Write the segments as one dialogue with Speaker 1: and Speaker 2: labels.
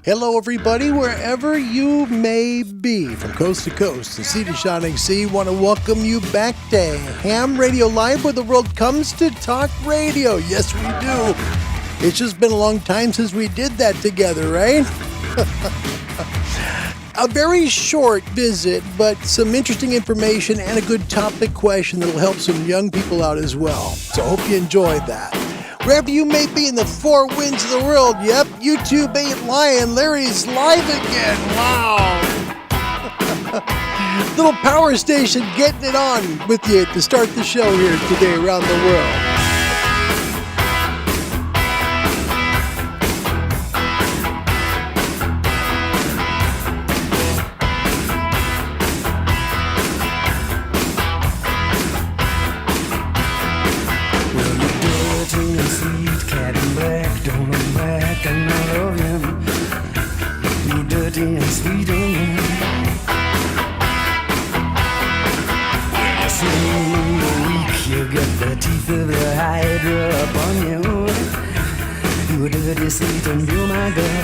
Speaker 1: Hello, everybody, wherever you may be, from coast to coast and sea to shining sea. Want to welcome you back to Ham Radio Live, where the world comes to talk radio. Yes, we do. It's just been a long time since we did that together, right? A very short visit, but some interesting information and a good topic question that will help some young people out as well. So I hope you enjoyed that. Wherever you may be in the four winds of the world, yep, YouTube ain't lying. Larry's live again. Wow. Little power station getting it on with you to start the show here today around the world.
Speaker 2: And sweet on when you see the weak, you get the teeth of the hydra upon you. You're dirty, sweet, and you're my girl.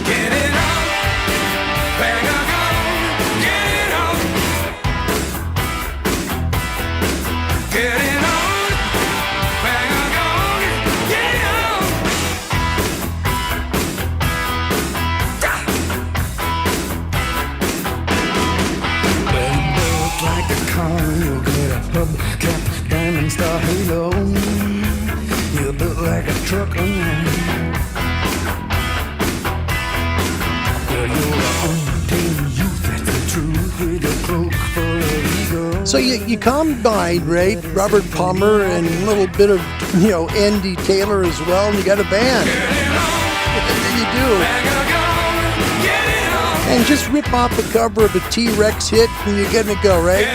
Speaker 2: Get it on, bang a gong, get it on. Get it on. You'll get a hubcap diamond star halo. You're built like a truck on land. Well, you're an untamed youth, that's the truth, with a cloak full of ego.
Speaker 1: So you combine, right, Robert Palmer and a little bit of, Andy Taylor as well, and you got a band. And you do. And just rip off the cover of a T-Rex hit and you're getting to go, right?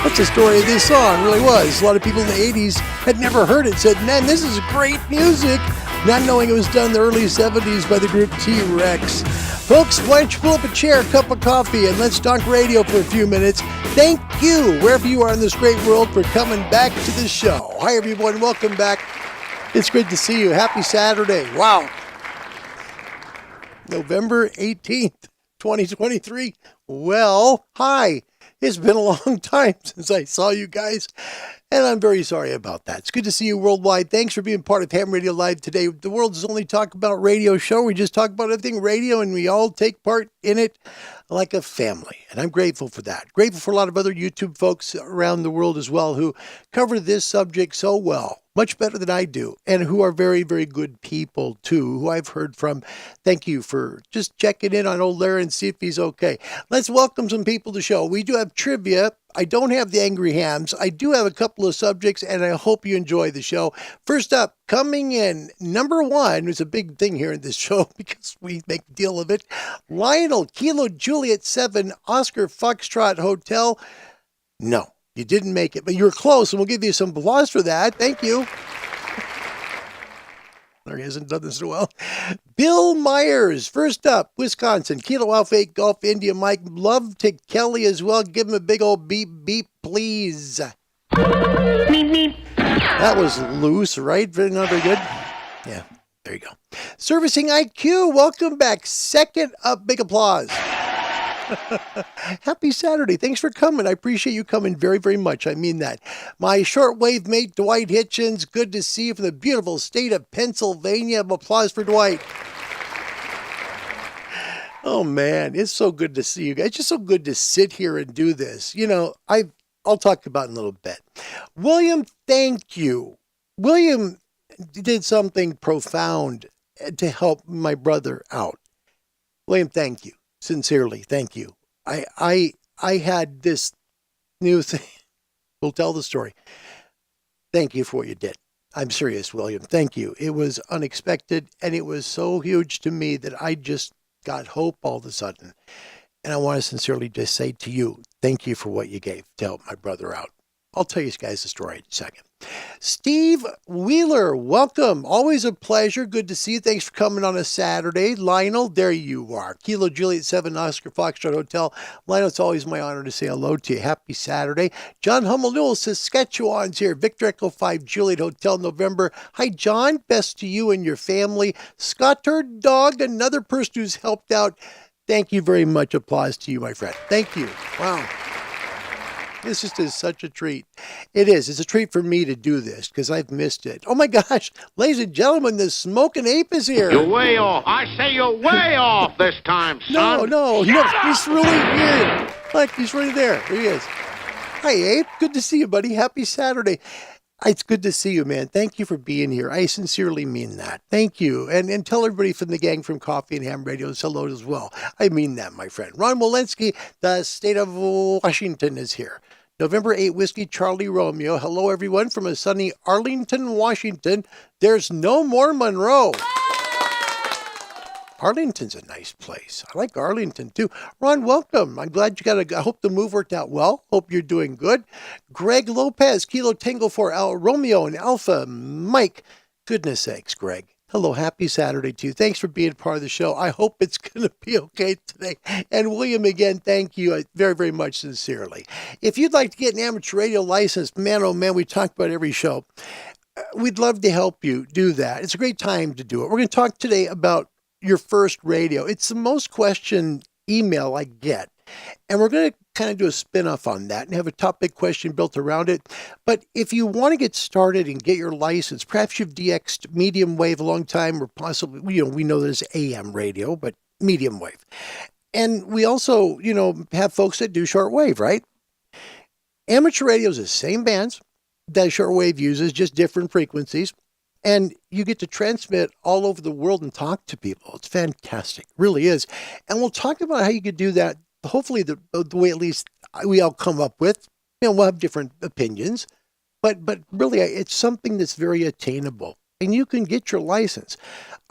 Speaker 1: That's the story of this song, it really was. A lot of people in the 80s had never heard it, said, man, this is great music, not knowing it was done in the early 70s by the group T-Rex. Folks, why don't you pull up a chair, a cup of coffee, and let's talk radio for a few minutes. Thank you, wherever you are in this great world, for coming back to the show. Hi, everyone. Welcome back. It's great to see you. Happy Saturday. Wow. November 18th, 2023. Well, hi. It's been a long time since I saw you guys, and I'm very sorry about that. It's good to see you worldwide. Thanks for being part of Ham Radio Live today. The world does only talk about radio show. We just talk about everything radio, and we all take part in it like a family, and I'm grateful for that. Grateful for a lot of other YouTube folks around the world as well who cover this subject so well. Much better than I do, and who are very, very good people, too, who I've heard from. Thank you for just checking in on old Larry and see if he's okay. Let's welcome some people to the show. We do have trivia. I don't have the Angry Hams. I do have a couple of subjects, and I hope you enjoy the show. First up, coming in, number one, it's a big thing here in this show because we make a deal of it. Lionel, Kilo Juliet 7, Oscar Foxtrot Hotel. No. You didn't make it, but you were close, and we'll give you some applause for that. Thank you. Larry hasn't done this in a while. Bill Myers, first up, Wisconsin, Kilo Alpha 8 Golf India Mike. Love to Kelly as well. Give him a big old beep, beep, please. Beep, beep. That was loose, right? Not very good. Yeah, there you go. Servicing IQ, welcome back. Second up, big applause. Happy Saturday. Thanks for coming. I appreciate you coming very, very much. I mean that. My shortwave mate, Dwight Hitchens. Good to see you from the beautiful state of Pennsylvania. Applause for Dwight. Oh, man. It's so good to see you guys. It's just so good to sit here and do this. I'll talk about it in a little bit. William, thank you. William did something profound to help my brother out. William, thank you. Sincerely, thank you. I had this new thing. We'll tell the story. Thank you for what you did. I'm serious, William. Thank you. It was unexpected, and it was so huge to me that I just got hope all of a sudden. And I want to sincerely just say to you, thank you for what you gave to help my brother out. I'll tell you guys the story in a second. Steve Wheeler, welcome. Always a pleasure. Good to see you. Thanks for coming on a Saturday. Lionel, there you are. Kilo Juliet 7 Oscar Foxtrot Hotel. Lionel, it's always my honor to say hello to you. Happy Saturday. John Hummel Newell, Saskatchewan's here. Victor Echo 5 Juliet Hotel, November. Hi, John. Best to you and your family. Scott Turd Dog, another person who's helped out. Thank you very much. Applause to you, my friend. Thank you. Wow. This just is such a treat. It is. It's a treat for me to do this because I've missed it. Oh my gosh, ladies and gentlemen, the smoking ape is here.
Speaker 3: You're way off. I say you're way off this time, son.
Speaker 1: No. He's really here. Look, he's right there. There he is. Hi, Ape. Good to see you, buddy. Happy Saturday. It's good to see you, man. Thank you for being here. I sincerely mean that. Thank you. And tell everybody from the gang from Coffee and Ham Radio hello as well. I mean that, my friend. Ron Walensky, the state of Washington, is here. November 8 Whiskey Charlie Romeo. Hello, everyone, from a sunny Arlington, Washington. There's no more Monroe. Arlington's a nice place. I like Arlington, too. Ron, welcome. I'm glad you got I hope the move worked out well. Hope you're doing good. Greg Lopez, Kilo Tango for Romeo and Alpha Mike. Goodness sakes, Greg. Hello, happy Saturday to you. Thanks for being part of the show. I hope it's going to be okay today. And William, again, thank you very, very much sincerely. If you'd like to get an amateur radio license, man, oh man, we talk about every show. We'd love to help you do that. It's a great time to do it. We're going to talk today about your first radio. It's the most questioned email I get. And we're going to kind of do a spin-off on that and have a topic question built around it. But if you want to get started and get your license, perhaps you've DX'd medium wave a long time, or possibly, we know there's AM radio, but medium wave. And we also, have folks that do shortwave, right? Amateur radio is the same bands that shortwave uses, just different frequencies. And you get to transmit all over the world and talk to people. It's fantastic. It really is. And we'll talk about how you could do that. Hopefully the way at least we all come up with. We'll have different opinions. But really, it's something that's very attainable. And you can get your license.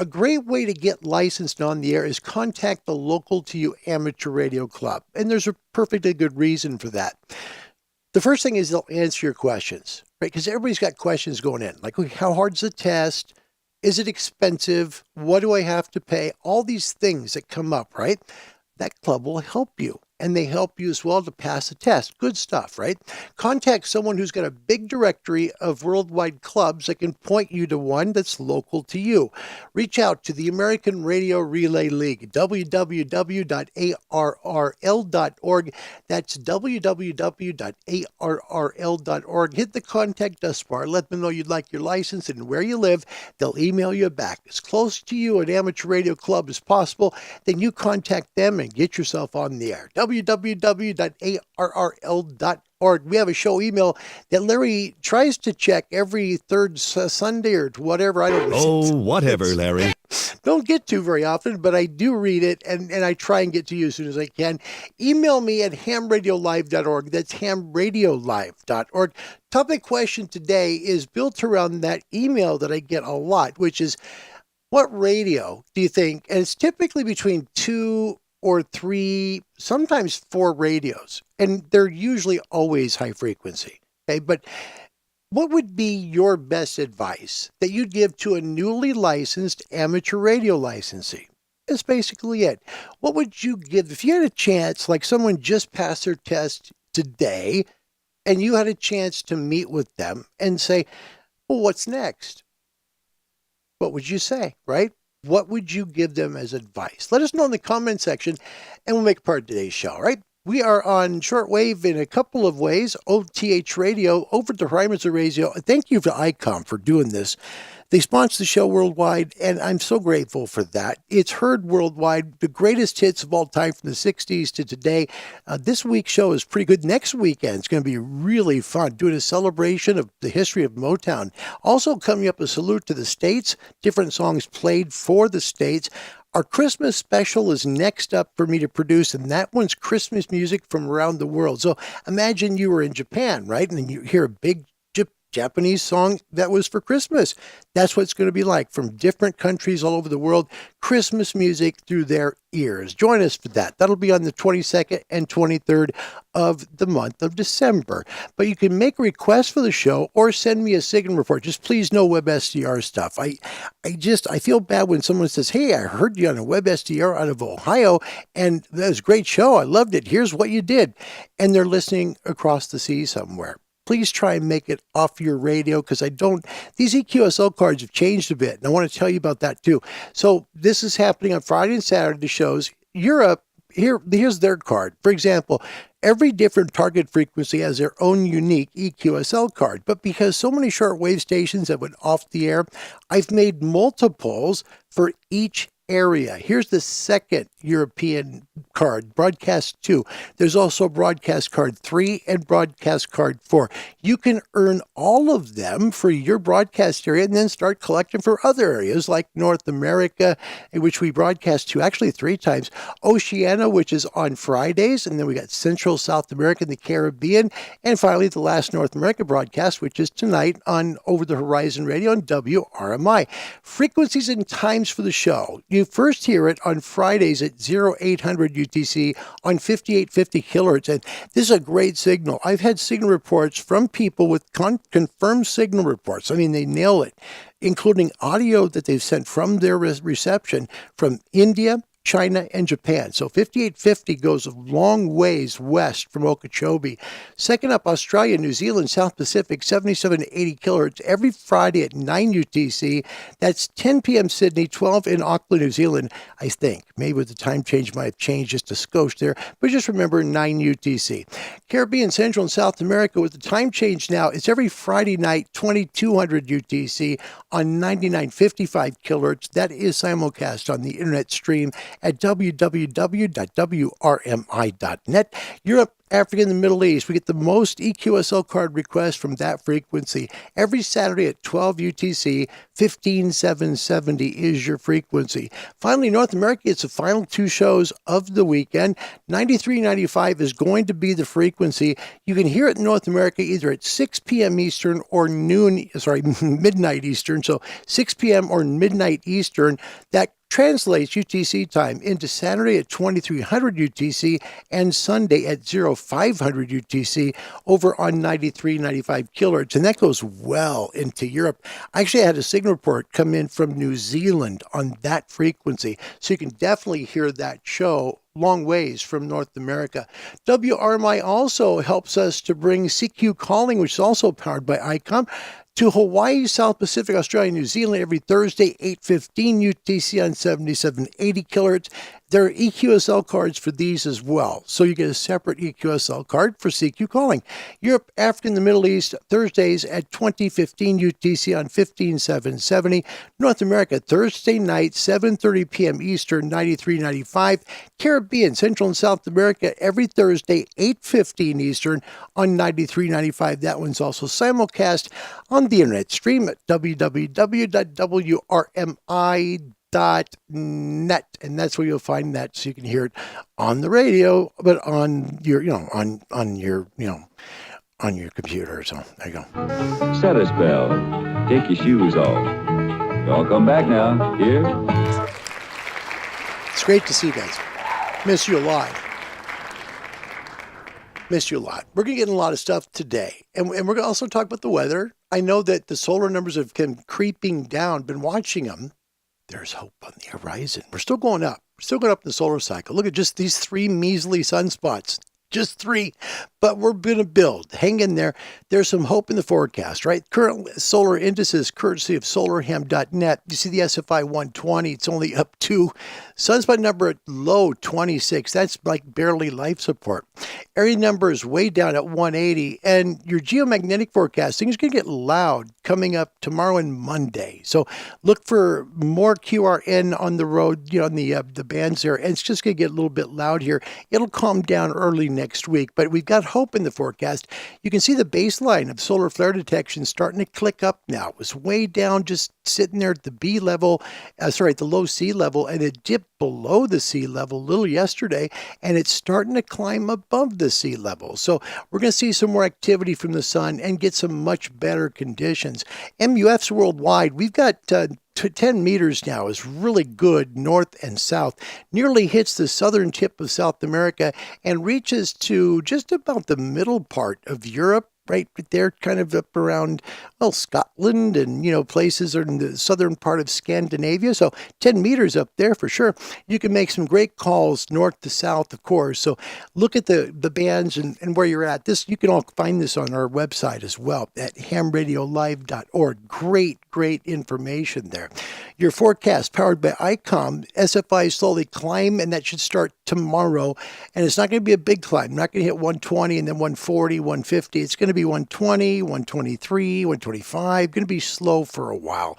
Speaker 1: A great way to get licensed on the air is contact the local to you amateur radio club. And there's a perfectly good reason for that. The first thing is they'll answer your questions, right? Because everybody's got questions going in. Like, how hard's the test? Is it expensive? What do I have to pay? All these things that come up, right? That club will help you. And they help you as well to pass the test. Good stuff, right? Contact someone who's got a big directory of worldwide clubs that can point you to one that's local to you. Reach out to the American Radio Relay League, www.arrl.org. That's www.arrl.org. Hit the contact us bar. Let them know you'd like your license and where you live. They'll email you back. As close to you, an amateur radio club, as possible. Then you contact them and get yourself on the air. www.arrl.org. We have a show email that Larry tries to check every third Sunday or whatever. I don't know.
Speaker 4: Oh, whatever, Larry.
Speaker 1: Don't get to very often, but I do read it, and I try and get to you as soon as I can. Email me at hamradiolive.org. That's hamradiolive.org. Topic question today is built around that email that I get a lot, which is, what radio do you think, and it's typically between 2 or 3, sometimes 4 radios, and they're usually always high frequency. Okay, but what would be your best advice that you'd give to a newly licensed amateur radio licensee? That's basically it. What would you give if you had a chance, like someone just passed their test today, and you had a chance to meet with them and say, well, what's next? What would you say, right? What would you give them as advice? Let us know in the comment section, and we'll make part of today's show, right? We are on shortwave in a couple of ways. OTH Radio, over the Horizons of Radio. Thank you to Icom for doing this. They sponsor the show worldwide, and I'm so grateful for that. It's heard worldwide, the greatest hits of all time from the 60s to today. This week's show is pretty good. Next weekend, it's going to be really fun, doing a celebration of the history of Motown. Also coming up, a salute to the States, different songs played for the States. Our Christmas special is next up for me to produce, and that one's Christmas music from around the world. So imagine you were in Japan, right? And then you hear a big Japanese song that was for Christmas. That's what it's going to be like from different countries all over the world. Christmas music through their ears. Join us for that. That'll be on the 22nd and 23rd of the month of December. But you can make a request for the show or send me a signal report. Just please no WebSDR stuff. I feel bad when someone says, hey, I heard you on a WebSDR out of Ohio, and that was a great show. I loved it. Here's what you did. And they're listening across the sea somewhere. Please try and make it off your radio, because these EQSL cards have changed a bit, and I want to tell you about that too. So this is happening on Friday and Saturday shows. Europe, here's their card. For example, every different target frequency has their own unique EQSL card, but because so many shortwave stations have went off the air, I've made multiples for each area. Here's the second European card, Broadcast 2. There's also Broadcast Card 3 and Broadcast Card 4. You can earn all of them for your broadcast area and then start collecting for other areas like North America, which we broadcast to actually 3 times, Oceania, which is on Fridays, and then we got Central South America and the Caribbean, and finally the last North America broadcast, which is tonight on Over the Horizon Radio on WRMI. Frequencies and times for the show. You first hear it on Fridays at 0800 UTC on 5850 kilohertz. And this is a great signal. I've had signal reports from people with confirmed signal reports. I mean, they nail it, including audio that they've sent from their reception from India, China, and Japan. So 5850 goes a long ways west from Okeechobee. Second up, Australia, New Zealand, South Pacific, 77 to 80 kilohertz every Friday at 9 UTC. That's 10 p.m. Sydney, 12 in Auckland, New Zealand, I think. Maybe with the time change might have changed just a skosh there, but just remember 9 UTC. Caribbean, Central, and South America, with the time change now, it's every Friday night, 2200 UTC on 9955 kilohertz. That is simulcast on the internet stream at www.wrmi.net. Europe, Africa, and the Middle East, we get the most EQSL card requests from that frequency. Every Saturday at 12 UTC, 15770 is your frequency. Finally, North America, it's the final 2 shows of the weekend. 9395 is going to be the frequency. You can hear it in North America either at 6 p.m. Eastern or midnight Eastern. So 6 p.m. or midnight Eastern. That translates UTC time into Saturday at 2300 UTC and Sunday at 0500 UTC over on 9395 kilohertz. And that goes well into Europe. I actually had a signal report come in from New Zealand on that frequency. So you can definitely hear that show long ways from North America. WRMI also helps us to bring CQ Calling, which is also powered by Icom, to Hawaii, South Pacific, Australia, New Zealand every Thursday, 8:15 UTC on 7780 kilohertz. There are EQSL cards for these as well, so you get a separate EQSL card for CQ Calling. Europe, Africa, and the Middle East, Thursdays at 2015 UTC on 15770. North America, Thursday night, 7:30 p.m. Eastern, 9395. Caribbean, Central and South America, every Thursday, 8:15 Eastern on 9395. That one's also simulcast on the internet stream at www.wrmi.net, and that's where you'll find that, so you can hear it on the radio, but on your, on your computer. So there you go.
Speaker 4: Set a spell. Take your shoes off. Y'all come back now. Here.
Speaker 1: It's great to see you guys. Miss you a lot. We're going to get in a lot of stuff today, and we're going to also talk about the weather. I know that the solar numbers have been creeping down. Been watching them. There's hope on the horizon. We're still going up. We're still going up in the solar cycle. Look at just these 3 measly sunspots. Just 3. But we're going to build. Hang in there. There's some hope in the forecast, right? Current solar indices, courtesy of solarham.net. You see the SFI 120. It's only up 2. Sunspot number at low 26. That's like barely life support. Area number is way down at 180. And your geomagnetic forecasting is going to get loud coming up tomorrow and Monday. So look for more QRN on the road, on the bands there. And it's just going to get a little bit loud here. It'll calm down early next week, but we've got hope in the forecast. You can see the baseline of solar flare detection starting to click up now. It was way down, just sitting there at the at the low sea level, and it dipped below the sea level a little yesterday, and it's starting to climb above the sea level. So we're going to see some more activity from the sun and get some much better conditions. MUFs worldwide, we've got 10 meters now is really good north and south, nearly hits the southern tip of South America and reaches to just about the middle part of Europe, right there, kind of up around, well, Scotland and, places are in the southern part of Scandinavia. So 10 meters up there for sure. You can make some great calls north to south, of course. So look at the bands and where you're at. You can all find this on our website as well at hamradiolive.org. Great information there. Your forecast powered by Icom. SFI slowly climb, and that should start tomorrow. And it's not going to be a big climb. Not going to hit 120 and then 140, 150. It's going to be 120, 123, 125. Going to be slow for a while.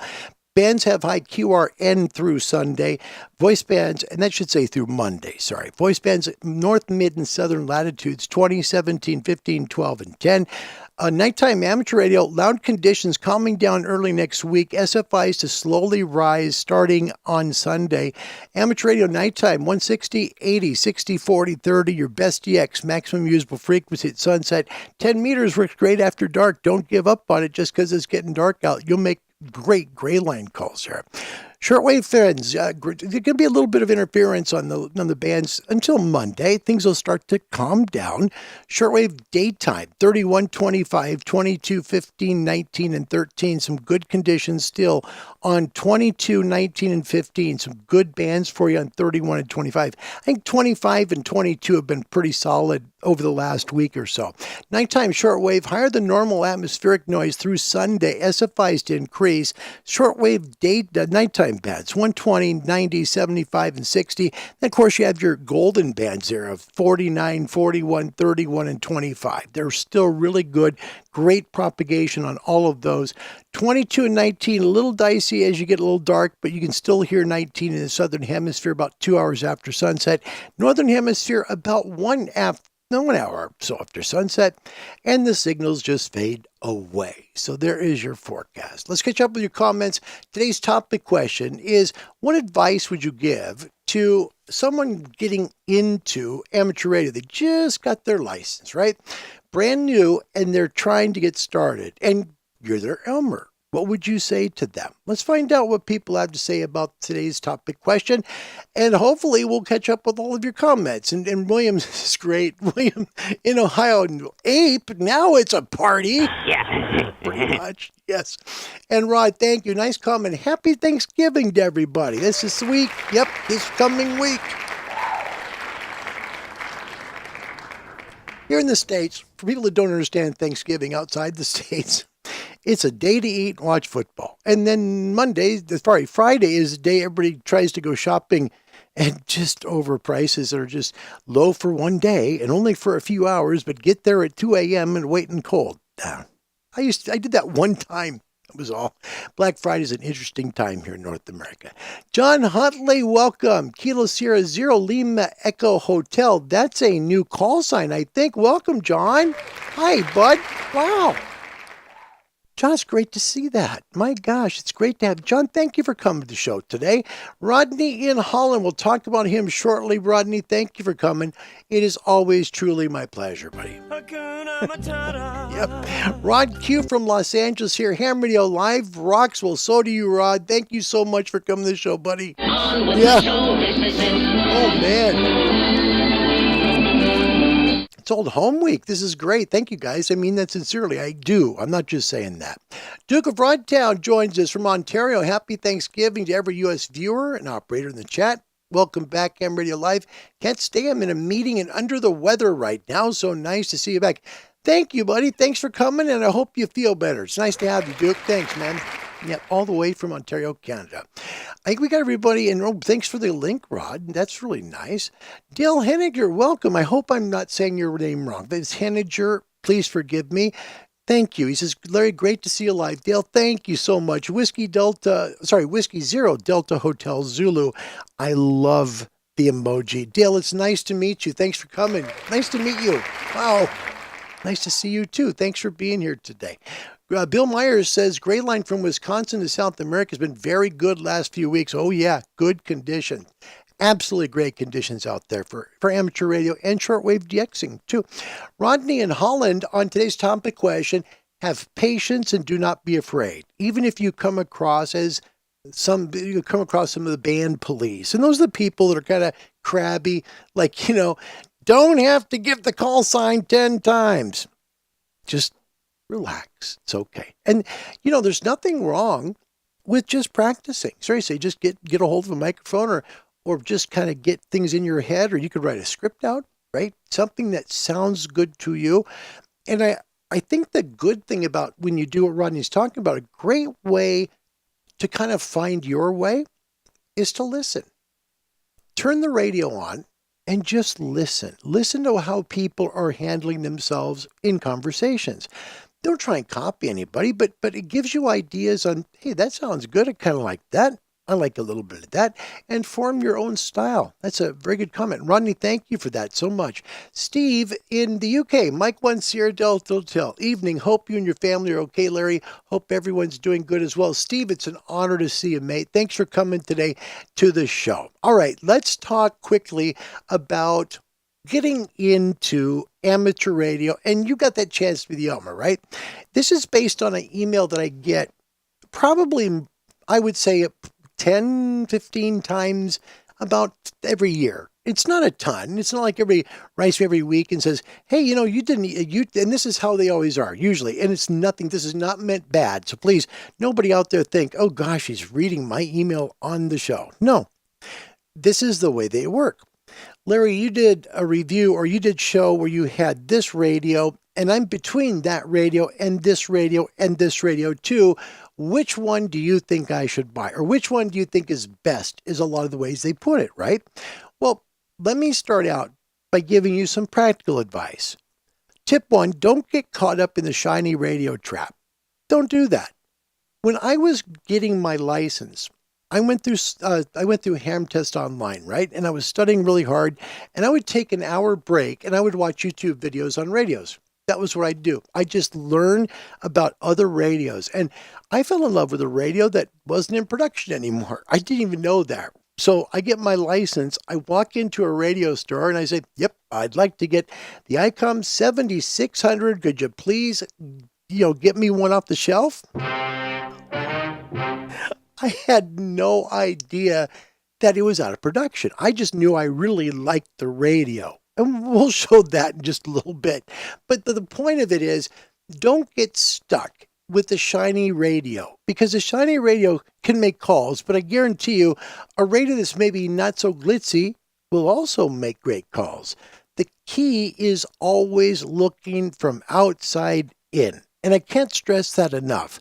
Speaker 1: Bands have high QRN through Sunday. Voice bands, and that should say through Monday, sorry. Voice bands, north, mid, and southern latitudes, 20, 17, 15, 12, and 10. Nighttime amateur radio, loud conditions calming down early next week. SFIs to slowly rise starting on Sunday. Amateur radio nighttime, 160, 80, 60, 40, 30. Your best DX, maximum usable frequency at sunset. 10 meters works great after dark. Don't give up on it just because it's getting dark out. You'll make great gray line calls here. Shortwave fans, there can be a little bit of interference on the bands until Monday. Things will start to calm down. Shortwave daytime, 31, 25, 22, 15, 19, and 13. Some good conditions still on 22, 19, and 15. Some good bands for you on 31 and 25. I think 25 and 22 have been pretty solid over the last week or so. Nighttime shortwave, higher than normal atmospheric noise through Sunday. SFIs to increase. Shortwave nighttime bands, 120, 90, 75, and 60. Then, of course, you have your golden bands there of 49, 41, 31, and 25. They're still really good. Great propagation on all of those. 22 and 19, a little dicey as you get a little dark, but you can still hear 19 in the southern hemisphere about 2 hours after sunset. Northern hemisphere about 1 hour or so after sunset, and the signals just fade away. So there is your forecast. Let's catch up with your comments. Today's topic question is, what advice would you give to someone getting into amateur radio? They just got their license, right? Brand new, and they're trying to get started, and you're their Elmer. What would you say to them? Let's find out what people have to say about today's topic question, and hopefully we'll catch up with all of your comments. And William, this is great. William in Ohio, Ape, now it's a party. Yeah. Pretty much, yes. And Rod, thank you. Nice comment. Happy Thanksgiving to everybody. This is week. Yep, this coming week. Here in the States, for people that don't understand Thanksgiving outside the States, it's a day to eat and watch football. And then Friday is the day everybody tries to go shopping and just over prices that are just low for one day and only for a few hours, but get there at 2 a.m. and wait in cold. I did that one time. That was all. Black Friday is an interesting time here in North America. John Huntley, welcome. Kilo Sierra Zero Lima Echo Hotel. That's a new call sign, I think. Welcome, John. Hi, bud. Wow. John, it's great to see that. My gosh, it's great to have John. Thank you for coming to the show today. Rodney in Holland, we'll talk about him shortly. Rodney, thank you for coming. It is always truly my pleasure, buddy. Yep. Rod Q from Los Angeles here. Ham Radio Live rocks. Well, so do you, Rod. Thank you so much for coming to the show, buddy. Yeah. Oh, man. It's Old Home Week. This is great. Thank you, guys. I mean that sincerely. I do. I'm not just saying that. Duke of Rodtown joins us from Ontario. Happy Thanksgiving to every U.S. viewer and operator in the chat. Welcome back, Ham Radio Live. Can't stay. I'm in a meeting and under the weather right now, so nice to see you back. Thank you, buddy. Thanks for coming, and I hope you feel better. It's nice to have you, Duke. Thanks, man. Yeah, all the way from Ontario, Canada. I think we got everybody, and thanks for the link, Rod. That's really nice. Dale Henniger, welcome. I hope I'm not saying your name wrong. It's Henniger. Please forgive me. Thank you. He says, Larry, great to see you live. Dale, thank you so much. Whiskey Zero Delta Hotel Zulu. I love the emoji. Dale, it's nice to meet you. Thanks for coming. Nice to meet you. Wow. Nice to see you too. Thanks for being here today. Bill Myers says, Gray Line from Wisconsin to South America has been very good last few weeks. Oh yeah, good condition. Absolutely great conditions out there for amateur radio and shortwave DXing too. Rodney in Holland on today's topic question, have patience and do not be afraid. Even if you come across some of the band police. And those are the people that are kind of crabby, like, don't have to give the call sign 10 times. Just relax. It's okay. And, there's nothing wrong with just practicing. Seriously, just get a hold of a microphone or just kind of get things in your head, or you could write a script out, right? Something that sounds good to you. And I think the good thing about when you do what Rodney's talking about, a great way to kind of find your way is to listen. Turn the radio on and just listen. Listen to how people are handling themselves in conversations. Don't try and copy anybody, but it gives you ideas on, hey, that sounds good. I kind of like that. I like a little bit of that, and form your own style. That's a very good comment. Rodney, thank you for that so much. Steve in the UK, Mike 1 Sierra Delta Hotel. Evening. Hope you and your family are okay, Larry. Hope everyone's doing good as well. Steve, it's an honor to see you, mate. Thanks for coming today to the show. All right, let's talk quickly about getting into amateur radio. And you got that chance to be the Elmer, right? This is based on an email that I get probably, I would say, 10, 15 times about every year. It's not a ton. It's not like everybody writes me every week and says, hey, and this is how they always are, usually. And it's nothing. This is not meant bad. So please, nobody out there think, oh gosh, he's reading my email on the show. No, this is the way they work. Larry, you did a review, or you did show where you had this radio, and I'm between that radio and this radio and this radio too. Which one do you think I should buy? Or which one do you think is best, is a lot of the ways they put it, right? Well, let me start out by giving you some practical advice. Tip 1, don't get caught up in the shiny radio trap. Don't do that. When I was getting my license, I went through Ham Test Online, right? And I was studying really hard, and I would take an hour break and I would watch YouTube videos on radios. That was what I'd do. I just learned about other radios, and I fell in love with a radio that wasn't in production anymore. I didn't even know that. So I get my license, I walk into a radio store and I say, yep, I'd like to get the Icom 7600. Could you please, get me one off the shelf? I had no idea that it was out of production. I just knew I really liked the radio. And we'll show that in just a little bit. But the point of it is, don't get stuck with the shiny radio, because the shiny radio can make calls, but I guarantee you a radio that's maybe not so glitzy will also make great calls. The key is always looking from outside in. And I can't stress that enough.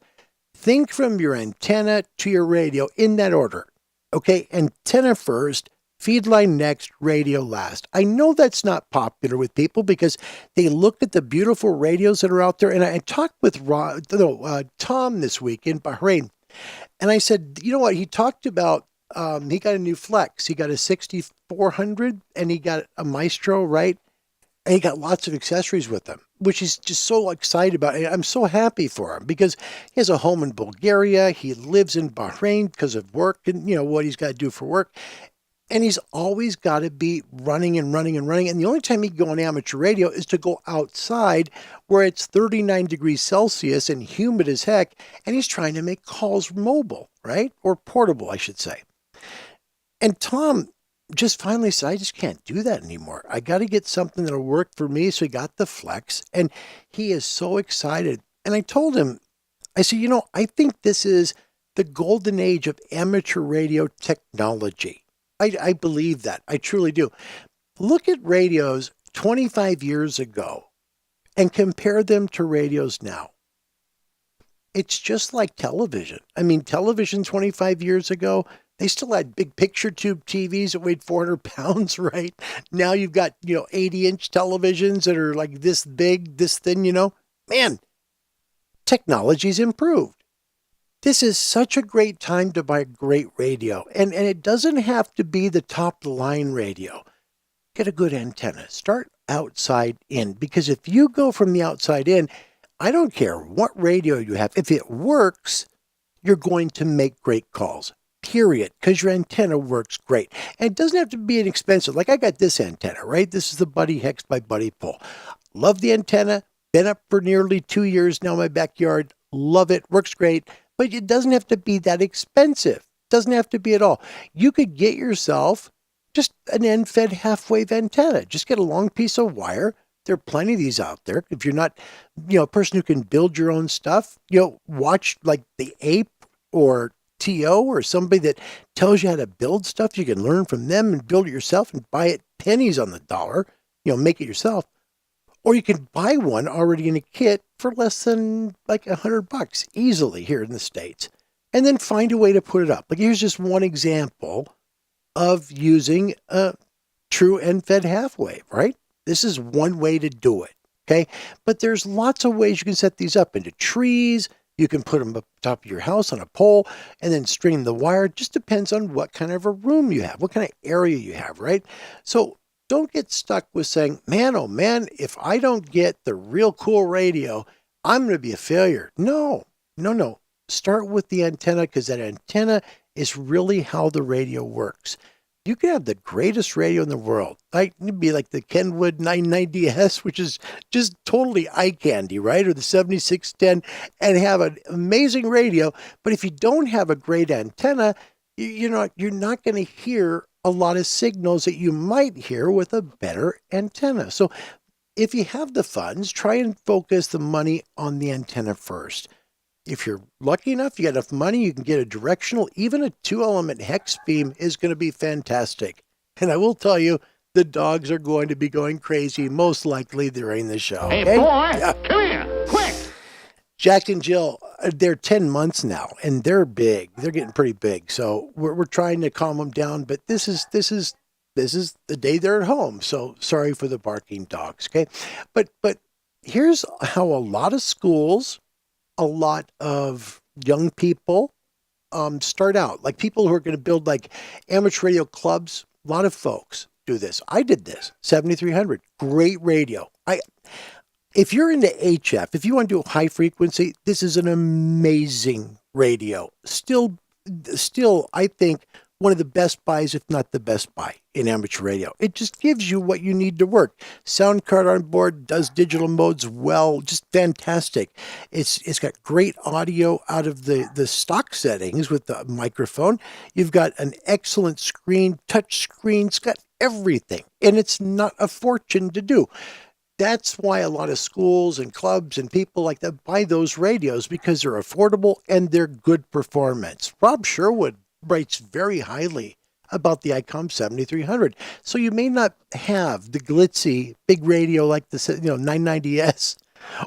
Speaker 1: Think from your antenna to your radio in that order. Okay, antenna first, feed line next, radio last. I know that's not popular with people because they look at the beautiful radios that are out there. And I talked with Tom this week in Bahrain. And I said, you know what? He talked about, he got a new Flex. He got a 6400 and he got a Maestro, right? And he got lots of accessories with them, which he's just so excited about. And I'm so happy for him because he has a home in Bulgaria. He lives in Bahrain because of work and, what he's got to do for work. And he's always got to be running and running and running. And the only time he can go on amateur radio is to go outside where it's 39 degrees Celsius and humid as heck. And he's trying to make calls mobile, right? Or portable, I should say. And Tom just finally said, I just can't do that anymore. I got to get something that'll work for me. So he got the Flex and he is so excited. And I told him, I said, I think this is the golden age of amateur radio technology. I believe that. I truly do. Look at radios 25 years ago and compare them to radios now. It's just like television. I mean, television 25 years ago, they still had big picture tube TVs that weighed 400 pounds, right? Now you've got, 80-inch televisions that are like this big, this thin, Man, technology's improved. This is such a great time to buy a great radio. And it doesn't have to be the top-of-the-line radio. Get a good antenna. Start outside in. Because if you go from the outside in, I don't care what radio you have. If it works, you're going to make great calls. Period. Because your antenna works great. And it doesn't have to be inexpensive. Like I got this antenna, right? This is the Buddy Hex by Buddy Pole. Love the antenna. Been up for nearly 2 years now in my backyard. Love it. Works great. But it doesn't have to be that expensive. Doesn't have to be at all. You could get yourself just an end-fed half-wave antenna. Just get a long piece of wire. There are plenty of these out there. If you're not, a person who can build your own stuff, watch like the Ape or TO or somebody that tells you how to build stuff. You can learn from them and build it yourself and buy it pennies on the dollar. Make it yourself. Or you can buy one already in a kit for less than like $100 easily here in the States. And then find a way to put it up. Like here's just one example of using a true end-fed half-wave, right? This is one way to do it, okay? But there's lots of ways you can set these up into trees. You can put them up top of your house on a pole and then string the wire. It just depends on what kind of a room you have, what kind of area you have, right? So don't get stuck with saying, man, oh man, if I don't get the real cool radio, I'm going to be a failure. No. Start with the antenna because that antenna is really how the radio works. You can have the greatest radio in the world. It'd be like the Kenwood 990S, which is just totally eye candy, right? Or the 7610 and have an amazing radio. But if you don't have a great antenna, you're not going to hear a lot of signals that you might hear with a better antenna. So if you have the funds, try and focus the money on the antenna first. If you're lucky enough, you got enough money, you can get a directional, even a 2-element hex beam is going to be fantastic. And I will tell you, the dogs are going to be going crazy, most likely during the show.
Speaker 3: Hey,
Speaker 1: okay?
Speaker 3: boy, come here, quick!
Speaker 1: Jack and Jill, they're 10 months now, and they're big. They're getting pretty big. So we're trying to calm them down, but this is the day they're at home. So sorry for the barking dogs, okay? But here's how a lot of schools, a lot of young people start out. Like people who are going to build like amateur radio clubs, a lot of folks do this. I did this, 7300, great radio. If you're into HF, if you want to do high frequency, this is an amazing radio. Still, I think one of the best buys, if not the best buy in amateur radio. It just gives you what you need to work. Sound card on board, does digital modes well, just fantastic. It's got great audio out of the stock settings with the microphone. You've got an excellent screen, touch screen. It's got everything, and it's not a fortune to do. That's why a lot of schools and clubs and people like that buy those radios because they're affordable and they're good performance. Rob Sherwood writes very highly about the Icom 7300. So you may not have the glitzy big radio like the 990S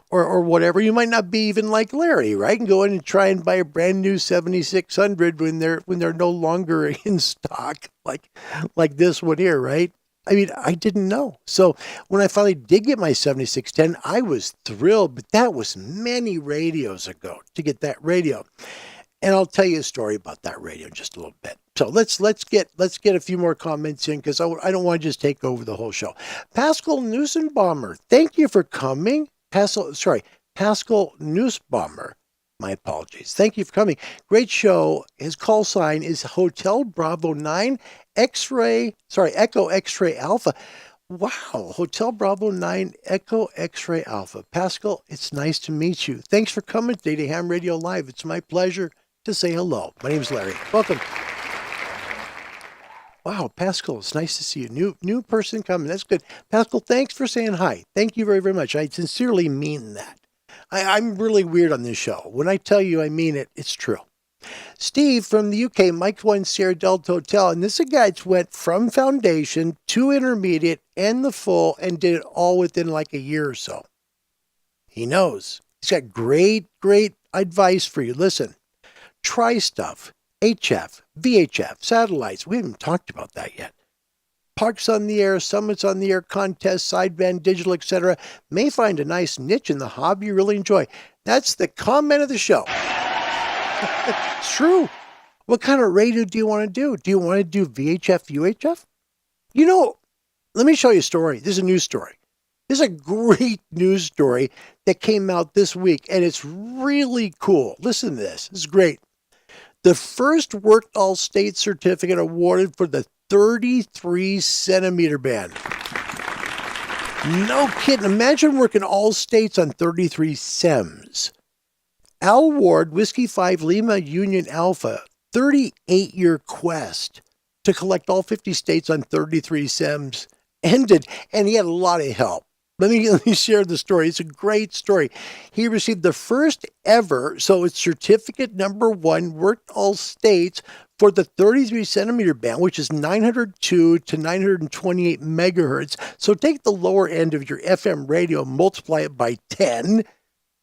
Speaker 1: or whatever. You might not be even like Larry, right? And go in and try and buy a brand new 7600 when they're no longer in stock like this one here, right? I mean, I didn't know. So when I finally did get my 7610, I was thrilled, but that was many radios ago to get that radio. And I'll tell you a story about that radio in just a little bit. So let's get a few more comments in because I don't want to just take over the whole show. Pascal Nussbaum, thank you for coming. Pascal Nussbaum. My apologies. Thank you for coming. Great show. His call sign is Hotel Bravo 9 Echo X-Ray Alpha. Wow. Hotel Bravo 9 Echo X-Ray Alpha. Pascal, it's nice to meet you. Thanks for coming today to Ham Radio Live. It's my pleasure to say hello. My name is Larry. Welcome. Wow, Pascal, it's nice to see you. New person coming. That's good. Pascal, thanks for saying hi. Thank you very, very much. I sincerely mean that. I'm really weird on this show. When I tell you I mean it, it's true. Steve from the UK, Mike 1 Sierra Delta Hotel, and this guy went from foundation to intermediate and the full and did it all within like a year or so. He knows. He's got great advice for you. Listen, try stuff. HF, VHF, satellites. We haven't talked about that yet. Parks on the air, summits on the air, contests, sideband, digital, etc. May find a nice niche in the hobby you really enjoy. That's the comment of the show. It's true. What kind of radio do you want to do? Do you want to do VHF, UHF? You know, let me show you a story. This is a news story. This is a great news story that came out this week, and it's really cool. Listen to this. This is great. The first worked all state certificate awarded for the 33 centimeter band. No kidding. Imagine working all states on 33 sems. Al Ward, Whiskey 5 Lima Union Alpha, 38-year quest to collect all 50 states on 33 sems ended, and he had a lot of help. Let me share the story. It's a great story. He received the first ever, so it's certificate number 1, worked all states for the 33 centimeter band, which is 902 to 928 megahertz. So take the lower end of your FM radio, multiply it by 10.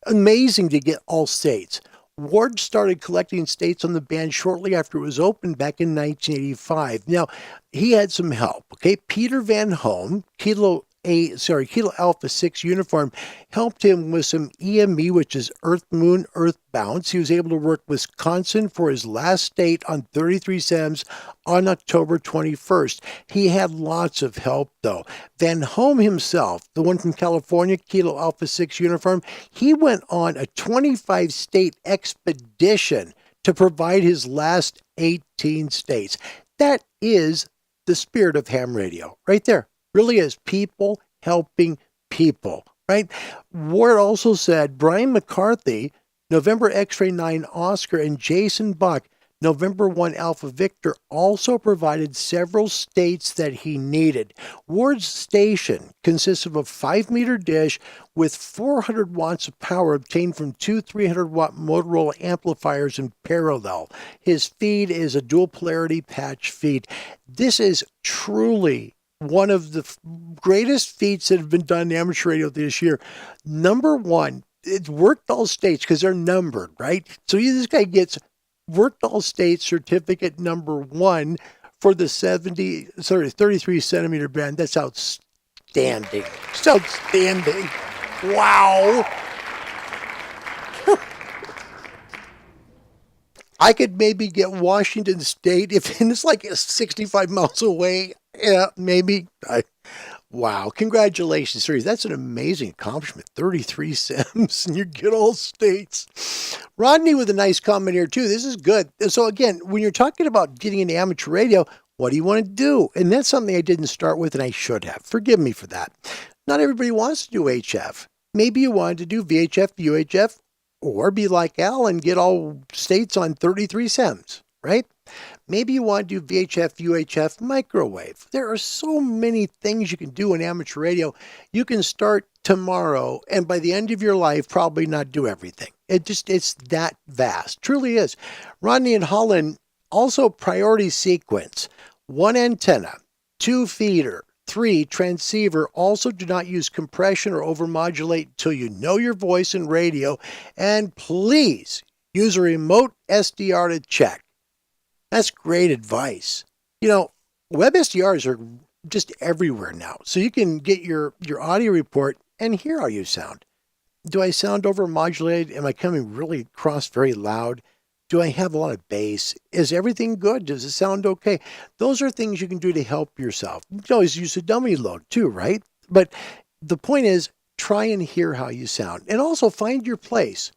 Speaker 1: Amazing to get all states. Ward started collecting states on the band shortly after it was opened back in 1985. Now, he had some help, okay? Peter Van Home, Kilo Alpha 6 uniform, helped him with some EME, which is Earth, Moon, Earth Bounce. He was able to work Wisconsin for his last state on 33 sems on October 21st. He had lots of help, though. Van Home himself, the one from California, Kilo Alpha 6 uniform, he went on a 25-state expedition to provide his last 18 states. That is the spirit of ham radio, right there. Really is people helping people, right? Ward also said Brian McCarthy, November X-Ray 9 Oscar, and Jason Buck, November 1 Alpha Victor, also provided several states that he needed. Ward's station consists of a 5-meter dish with 400 watts of power obtained from two 300-watt Motorola amplifiers in parallel. His feed is a dual polarity patch feed. This is truly one of the greatest feats that have been done in amateur radio this year. Number 1, it worked all states because they're numbered, right? So this guy gets worked all states certificate number 1 for the 33 centimeter band. That's outstanding. It's outstanding. Wow. I could maybe get Washington State if it's like 65 miles away. Yeah, maybe. Wow. Congratulations, series. That's an amazing accomplishment. 33 sems and you get all states. Rodney with a nice comment here, too. This is good. So, again, when you're talking about getting into amateur radio, what do you want to do? And that's something I didn't start with, and I should have. Forgive me for that. Not everybody wants to do HF. Maybe you wanted to do VHF, UHF, or be like Al and get all states on 33 sems, right? Maybe you want to do VHF, UHF, microwave. There are so many things you can do in amateur radio. You can start tomorrow, and by the end of your life, probably not do everything. It's that vast. Truly is. Rodney and Holland, also priority sequence. 1 antenna, 2 feeder, 3 transceiver. Also do not use compression or overmodulate until you know your voice in radio. And please use a remote SDR to check. That's great advice. You know, web SDRs are just everywhere now. So you can get your audio report and hear how you sound. Do I sound overmodulated? Am I coming really across very loud? Do I have a lot of bass? Is everything good? Does it sound okay? Those are things you can do to help yourself. You can always use a dummy load too, right? But the point is, try and hear how you sound. And also find your place.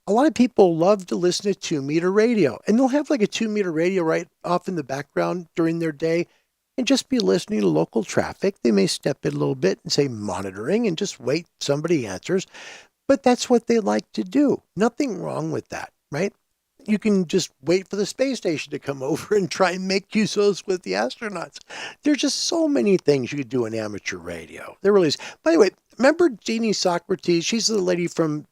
Speaker 1: A lot of people love to listen to 2-meter radio, and they'll have like a 2-meter radio right off in the background during their day and just be listening to local traffic. They may step in a little bit and say monitoring and just wait, somebody answers. But that's what they like to do. Nothing wrong with that, right? You can just wait for the space station to come over and try and make use of those with the astronauts. There's just so many things you could do in amateur radio. There really is. By the way, remember Jeannie Socrates? She's the lady from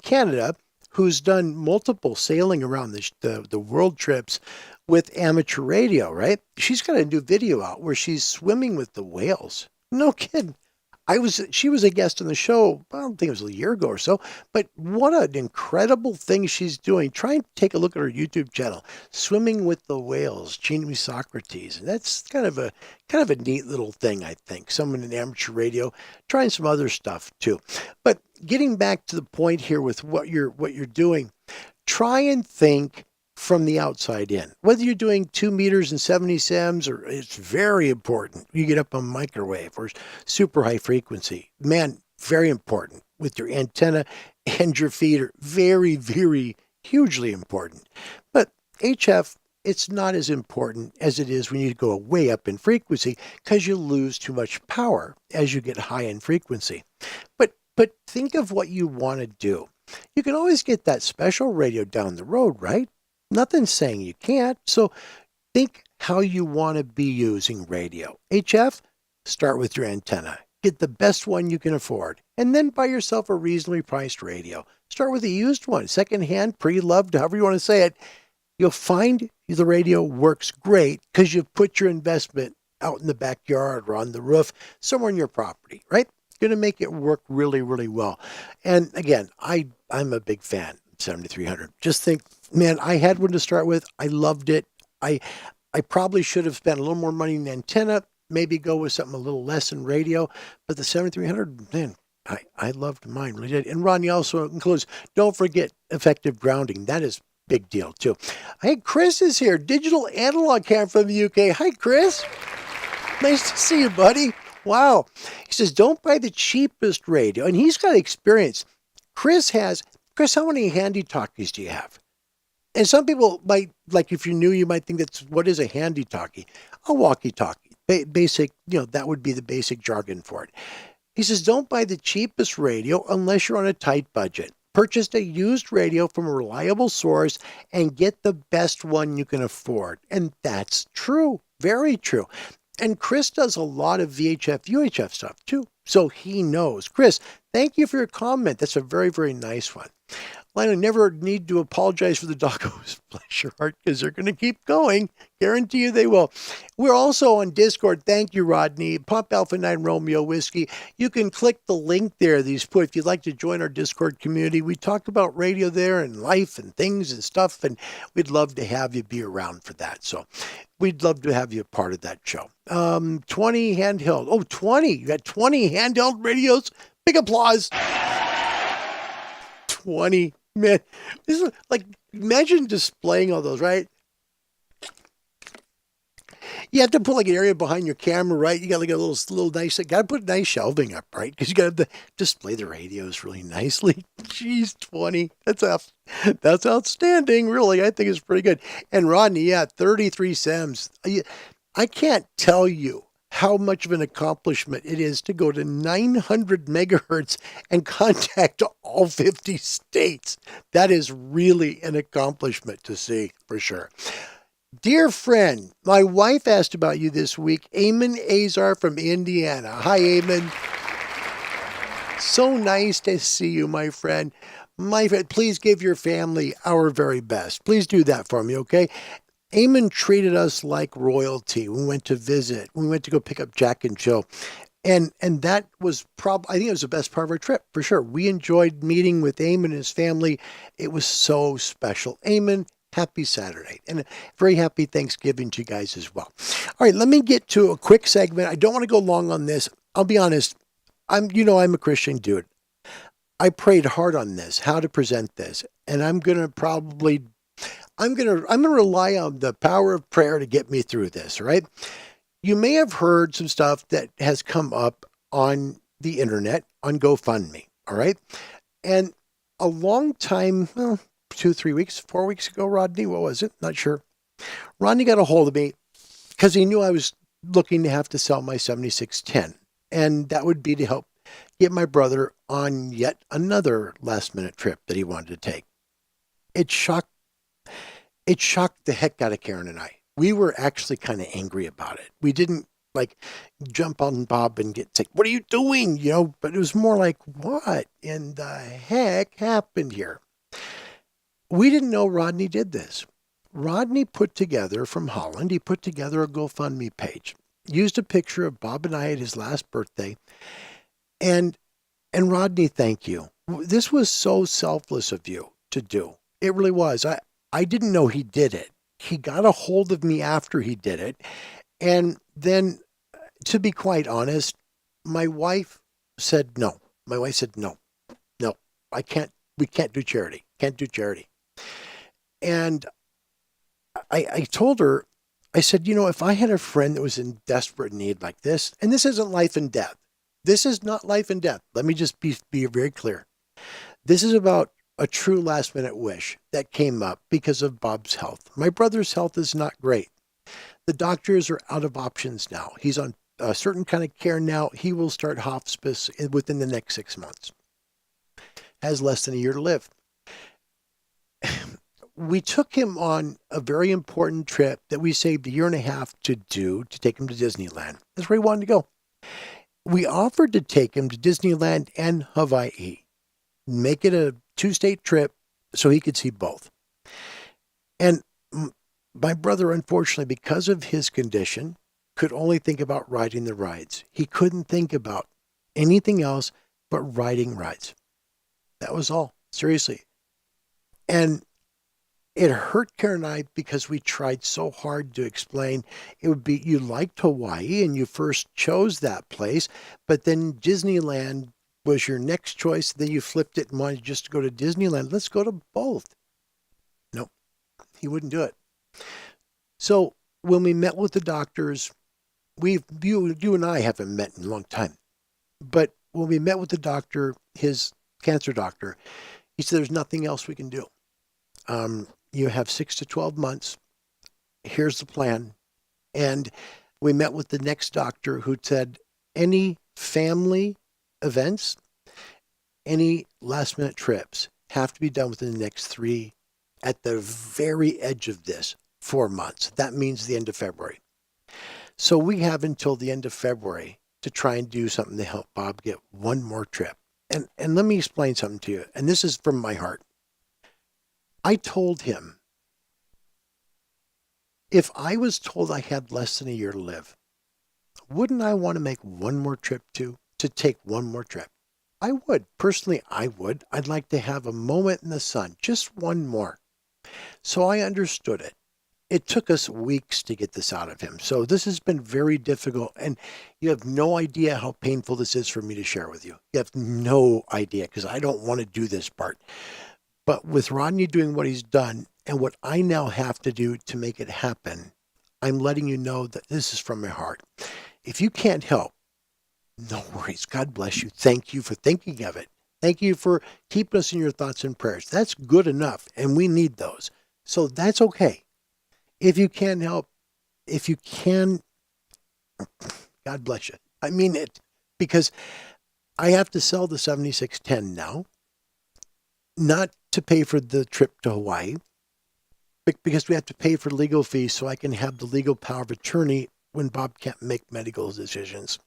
Speaker 1: Canada who's done multiple sailing around the world trips with amateur radio, right? She's got a new video out where she's swimming with the whales. No kidding. She was a guest on the show, I don't think it was a year ago or so, but what an incredible thing she's doing. Try and take a look at her YouTube channel, Swimming with the Whales, Jeannie Socrates. And that's kind of a neat little thing, I think. Someone in amateur radio, trying some other stuff too. But getting back to the point here with what you're doing, try and think from the outside in. Whether you're doing 2 meters and 70 sems, or it's very important. You get up on microwave or super high frequency. Man, very important with your antenna and your feeder. Very, very hugely important. But HF, it's not as important as it is when you go way up in frequency because you lose too much power as you get high in frequency. But think of what you want to do. You can always get that special radio down the road, right? Nothing's saying you can't. So think how you want to be using radio. HF, start with your antenna. Get the best one you can afford. And then buy yourself a reasonably priced radio. Start with a used one, secondhand, pre-loved, however you want to say it. You'll find the radio works great because you've put your investment out in the backyard or on the roof, somewhere in your property, right? Going to make it work really, really well. And again, I'm a big fan of 7300. Just think, man, I had one to start with. I loved it. I probably should have spent a little more money in the antenna, maybe go with something a little less in radio. But the 7300, man, I loved mine, really did. And Rodney also includes, don't forget effective grounding. That is big deal too. Hey, Chris is here, digital analog cam from the UK. Hi, Chris. Nice to see you, buddy. Wow. He says, don't buy the cheapest radio. And he's got experience. Chris, how many handy talkies do you have? And some people might, like if you're new, you might think what is a handy talkie? A walkie-talkie. Basic, that would be the basic jargon for it. He says, don't buy the cheapest radio unless you're on a tight budget. Purchase a used radio from a reliable source and get the best one you can afford. And that's true. Very true. And Chris does a lot of VHF, UHF stuff too. So he knows. Chris, thank you for your comment. That's a very, very nice one. Lionel, never need to apologize for the doggos. Bless your heart, because they're going to keep going. Guarantee you they will. We're also on Discord. Thank you, Rodney. Pop Alpha 9 Romeo Whiskey. You can click the link there that he's put if you'd like to join our Discord community. We talk about radio there and life and things and stuff, and we'd love to have you be around for that. So we'd love to have you a part of that show. 20 handheld. Oh, 20. You got 20 handheld radios. Big applause. 20. Man, this is like, imagine displaying all those, right? You have to put like an area behind your camera, right? You got like a little nice, got to put nice shelving up, right? Because you got to display the radios really nicely. Jeez, 20. That's outstanding, really. I think it's pretty good. And Rodney, 33 SEMs. I can't tell you how much of an accomplishment it is to go to 900 megahertz and contact all 50 states. That is really an accomplishment to see, for sure. Dear friend, my wife asked about you this week. Eamon Azar from Indiana. Hi, Eamon. So nice to see you, my friend. My friend, please give your family our very best. Please do that for me, okay? Eamon treated us like royalty. We went to visit. We went to go pick up Jack and Jill. And that was I think it was the best part of our trip, for sure. We enjoyed meeting with Eamon and his family. It was so special. Eamon, happy Saturday. And a very happy Thanksgiving to you guys as well. All right, let me get to a quick segment. I don't want to go long on this. I'll be honest. I'm a Christian dude. I prayed hard on this, how to present this. And I'm going to rely on the power of prayer to get me through this, right? You may have heard some stuff that has come up on the internet on GoFundMe, all right? And a long time, 2, 3 weeks, 4 weeks ago, Rodney, what was it? Not sure. Rodney got a hold of me because he knew I was looking to have to sell my 7610. And that would be to help get my brother on yet another last-minute trip that he wanted to take. It shocked the heck out of Karen and I. We were actually kind of angry about it. We didn't like jump on Bob and get sick. What are you doing? But it was more like, what in the heck happened here? We didn't know Rodney did this. Rodney put together from Holland, he put together a GoFundMe page, used a picture of Bob and I at his last birthday. And Rodney, thank you. This was so selfless of you to do. It really was. I didn't know he did it. He got a hold of me after he did it. And then, to be quite honest, my wife said no. My wife said, no, we can't do charity. Can't do charity. And I told her, I said, if I had a friend that was in desperate need like this, and this isn't life and death. This is not life and death. Let me just be very clear. This is about a true last minute wish that came up because of Bob's health. My brother's health is not great. The doctors are out of options now. He's on a certain kind of care now. He will start hospice within the next 6 months. Has less than a year to live. We took him on a very important trip that we saved a year and a half to do, to take him to Disneyland. That's where he wanted to go. We offered to take him to Disneyland and Hawaii, make it a 2-state trip so he could see both. And my brother, unfortunately, because of his condition, could only think about riding the rides. He couldn't think about anything else but riding rides. That was all, seriously. And it hurt Karen and I because we tried so hard to explain it would be, you liked Hawaii and you first chose that place, but then Disneyland was your next choice. Then you flipped it and wanted just to go to Disneyland. Let's go to both. Nope, he wouldn't do it. So when we met with the doctors, you and I haven't met in a long time, but when we met with the doctor, his cancer doctor, he said, there's nothing else we can do. You have 6 to 12 months. Here's the plan. And we met with the next doctor who said, any family events, any last minute trips have to be done within the next 3, at the very edge of this, 4 months. That means the end of February. So we have until the end of February to try and do something to help Bob get one more trip. And let me explain something to you. And this is from my heart. I told him, if I was told I had less than a year to live, wouldn't I want to make one more trip to take one more trip? I would. Personally, I would. I'd like to have a moment in the sun, just one more. So I understood it. It took us weeks to get this out of him. So this has been very difficult. And you have no idea how painful this is for me to share with you. You have no idea, because I don't want to do this part. But with Rodney doing what he's done and what I now have to do to make it happen, I'm letting you know that this is from my heart. If you can't help, no worries. God bless you. Thank you for thinking of it. Thank you for keeping us in your thoughts and prayers. That's good enough, and we need those. So that's okay. If you can help, if you can, God bless you. I mean it, because I have to sell the 7610 now, not to pay for the trip to Hawaii, but because we have to pay for legal fees so I can have the legal power of attorney when Bob can't make medical decisions.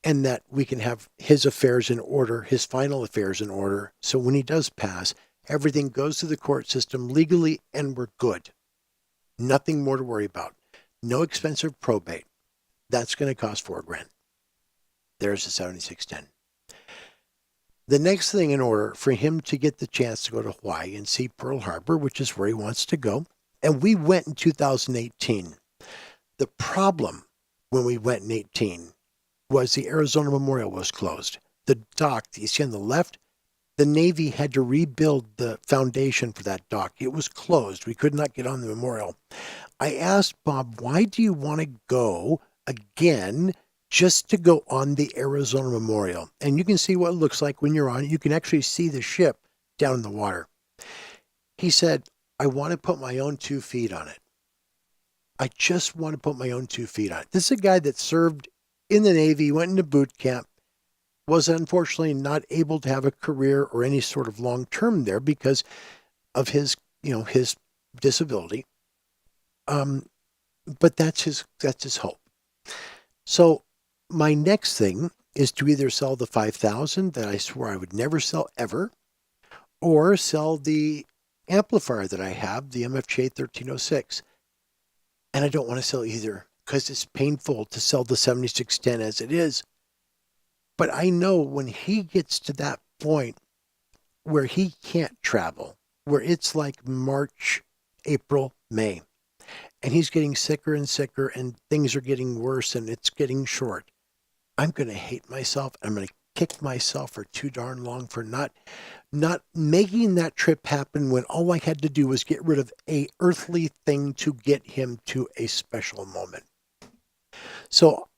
Speaker 1: And that we can have his affairs in order, his final affairs in order. So when he does pass, everything goes through the court system legally and we're good. Nothing more to worry about. No expensive probate. That's going to cost $4,000. There's the 7610. The next thing in order for him to get the chance to go to Hawaii and see Pearl Harbor, which is where he wants to go. And we went in 2018. The problem when we went in 18 was the Arizona Memorial was closed. The dock, you see on the left, the Navy had to rebuild the foundation for that dock. It was closed. We could not get on the memorial. I asked Bob, why do you want to go again just to go on the Arizona Memorial? And you can see what it looks like when you're on it. You can actually see the ship down in the water. He said, I want to put my own 2 feet on it. I just want to put my own 2 feet on it. This is a guy that served in the Navy, went into boot camp, was unfortunately not able to have a career or any sort of long term there because of his, his disability. But that's his hope. So my next thing is to either sell the 5,000 that I swore I would never sell ever, or sell the amplifier that I have, the MFJ 1306. And I don't want to sell either because it's painful to sell the 7610 as it is. But I know when he gets to that point where he can't travel, where it's like March, April, May, and he's getting sicker and sicker and things are getting worse and it's getting short, I'm going to hate myself. I'm going to kick myself for too darn long for not making that trip happen when all I had to do was get rid of a earthly thing to get him to a special moment. So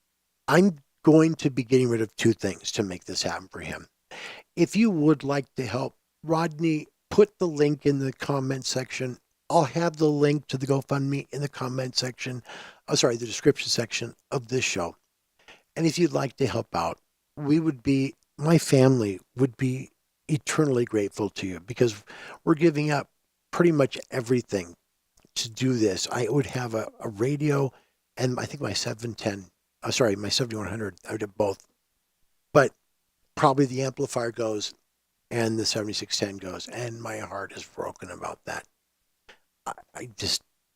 Speaker 1: I'm going to be getting rid of two things to make this happen for him. If you would like to help, Rodney, put the link in the comment section. I'll have the link to the GoFundMe in the comment section. The description section of this show. And if you'd like to help out, my family would be eternally grateful to you, because we're giving up pretty much everything to do this. I would have a radio and I think my 7100. I would have both. But probably the amplifier goes and the 7610 goes, and my heart is broken about that.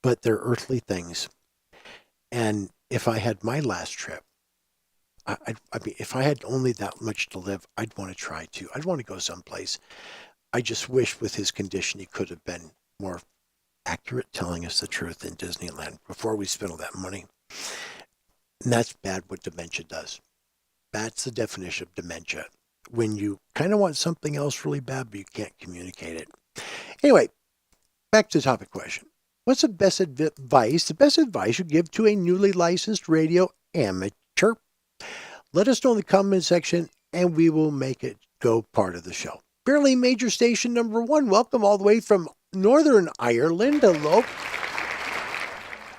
Speaker 1: But they're earthly things. And if I had my last trip, I mean, if I had only that much to live, I'd want to try to. I'd want to go someplace. I just wish with his condition he could have been more accurate telling us the truth in Disneyland before we spent all that money. And that's bad what dementia does. That's the definition of dementia. When you kind of want something else really bad, but you can't communicate it. Anyway, back to the topic question. What's the best advice you give to a newly licensed radio amateur? Let us know in the comment section, and we will make it go part of the show. Fairly Major Station number 1. Welcome all the way from Northern Ireland. Hello.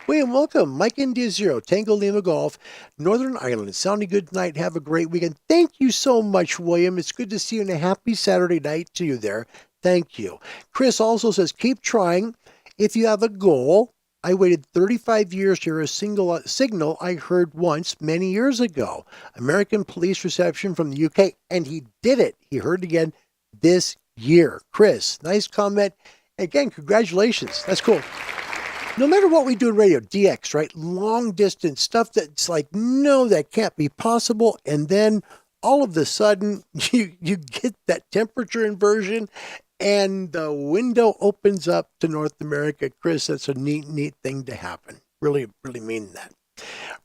Speaker 1: William, welcome. Mike India 0, Tango Lima Golf, Northern Ireland. Sounding good tonight. Have a great weekend. Thank you so much, William. It's good to see you, and a happy Saturday night to you there. Thank you. Chris also says, keep trying. If you have a goal, I waited 35 years to hear a signal I heard once many years ago. American police reception from the UK, and he did it. He heard it again this year. Chris, nice comment. Again, congratulations. That's cool. No matter what we do in radio, DX, right? Long distance stuff that's like, no, that can't be possible. And then all of a sudden, you get that temperature inversion, and the window opens up to North America. Chris, that's a neat thing to happen. Really, really mean that.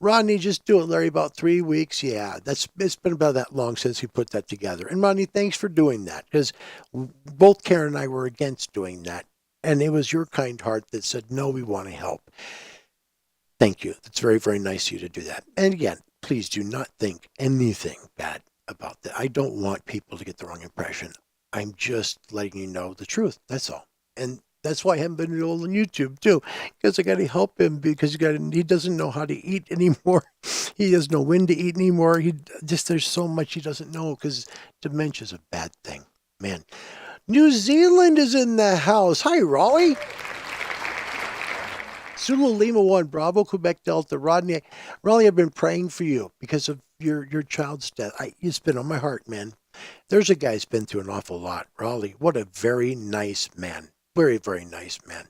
Speaker 1: Rodney, just do it, Larry, about 3 weeks. Yeah, it's been about that long since we put that together. And Rodney, thanks for doing that, because both Karen and I were against doing that. And it was your kind heart that said, no, we want to help. Thank you. That's very, very nice of you to do that. And again, please do not think anything bad about that. I don't want people to get the wrong impression. I'm just letting you know the truth. That's all. And that's why I haven't been on YouTube too, because I got to help him, because he doesn't know how to eat anymore. He doesn't know when to eat anymore. There's so much he doesn't know, because dementia is a bad thing, man. New Zealand is in the house. Hi, Raleigh. Zulu Lima 1, Bravo, Quebec Delta. Rodney, Raleigh, I've been praying for you because of your child's death. It's been on my heart, man. There's a guy who's been through an awful lot. Raleigh, what a very nice man. Very, very nice man.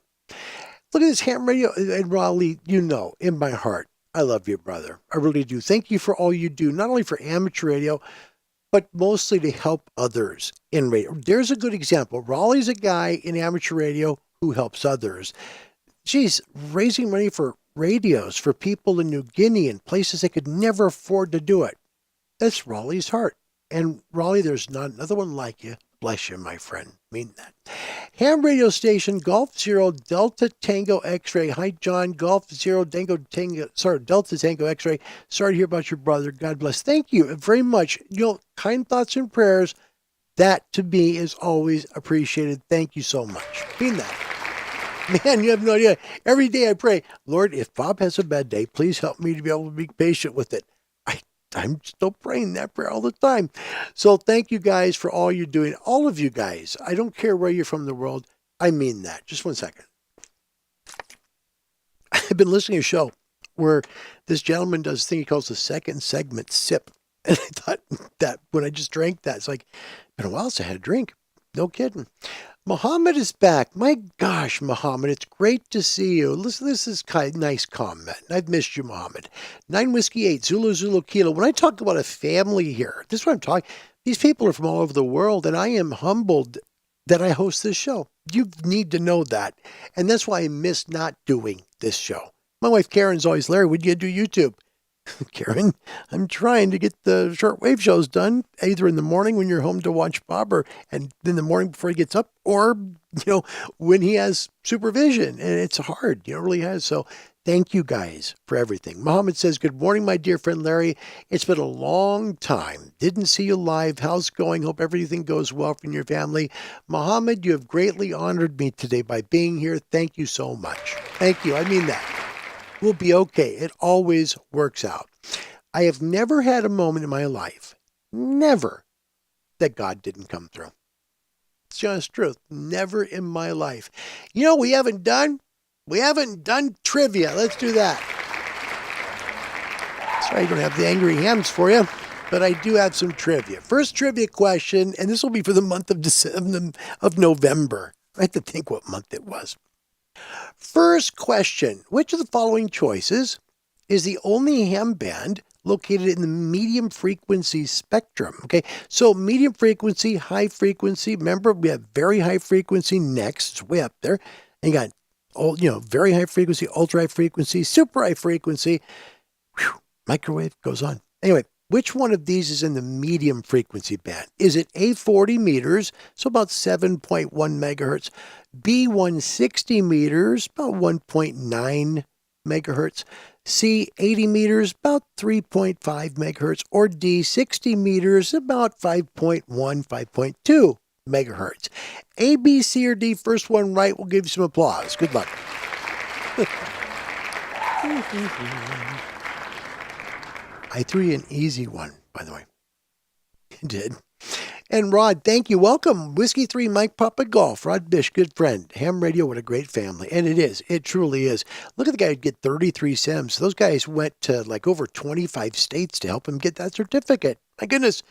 Speaker 1: Look at this ham radio. And Raleigh, in my heart, I love you, brother. I really do. Thank you for all you do, not only for amateur radio, but mostly to help others in radio. There's a good example. Raleigh's a guy in amateur radio who helps others. Geez, raising money for radios for people in New Guinea and places they could never afford to do it. That's Raleigh's heart. And Raleigh, there's not another one like you. Bless you, my friend. Mean that. Ham radio station, Golf 0, Delta Tango X-ray. Hi, John. Golf 0, Delta Tango X-ray. Sorry to hear about your brother. God bless. Thank you very much. Kind thoughts and prayers. That, to me, is always appreciated. Thank you so much. Mean that. Man, you have no idea. Every day I pray, Lord, if Bob has a bad day, please help me to be able to be patient with it. I'm still praying that prayer all the time. So thank you guys for all you're doing. All of you guys. I don't care where you're from in the world. I mean that. Just 1 second. I've been listening to a show where this gentleman does a thing he calls the second segment sip. And I thought that when I just drank that, it's like, been a while since I had a drink. No kidding. Muhammad is back. My gosh, Muhammad, it's great to see you. Listen, this is nice comment. I've missed you, Muhammad. 9 Whiskey 8, Zulu Kilo. When I talk about a family here, this is what I'm talking. These people are from all over the world, and I am humbled that I host this show. You need to know that. And that's why I miss not doing this show. My wife Karen's always, Larry, would you do YouTube? Karen, I'm trying to get the shortwave shows done either in the morning when you're home to watch Bob and in the morning before he gets up or, when he has supervision. And it's hard. It really has. So thank you guys for everything. Mohammed says, good morning, my dear friend Larry. It's been a long time. Didn't see you live. How's it going? Hope everything goes well for your family. Mohammed, you have greatly honored me today by being here. Thank you so much. Thank you. I mean that. We'll be okay. It always works out. I have never had a moment in my life, never, that God didn't come through. It's just truth. Never in my life. We haven't done trivia. Let's do that. Sorry, I don't have the angry hams for you, but I do have some trivia. First trivia question, and this will be for the month of November. I have to think what month it was. First question, which of the following choices is the only ham band located in the medium frequency spectrum? Okay, so medium frequency, high frequency. Remember, we have very high frequency next. It's way up there. And you got, very high frequency, ultra high frequency, super high frequency. Whew, microwave goes on. Anyway, which one of these is in the medium frequency band? Is it A, 40 meters, so about 7.1 megahertz, B, 160 meters, about 1.9 megahertz, C, 80 meters, about 3.5 megahertz, or D, 60 meters, about 5.1, 5.2 megahertz? A, B, C, or D, first one right, we'll give you some applause. Good luck. I threw you an easy one, by the way. You did. And Rod, thank you. Welcome. Whiskey 3, Mike Papa Golf. Rod Bish, good friend. Ham Radio, what a great family. And it is. It truly is. Look at the guy who get 33 SEMs. Those guys went to over 25 states to help him get that certificate. My goodness.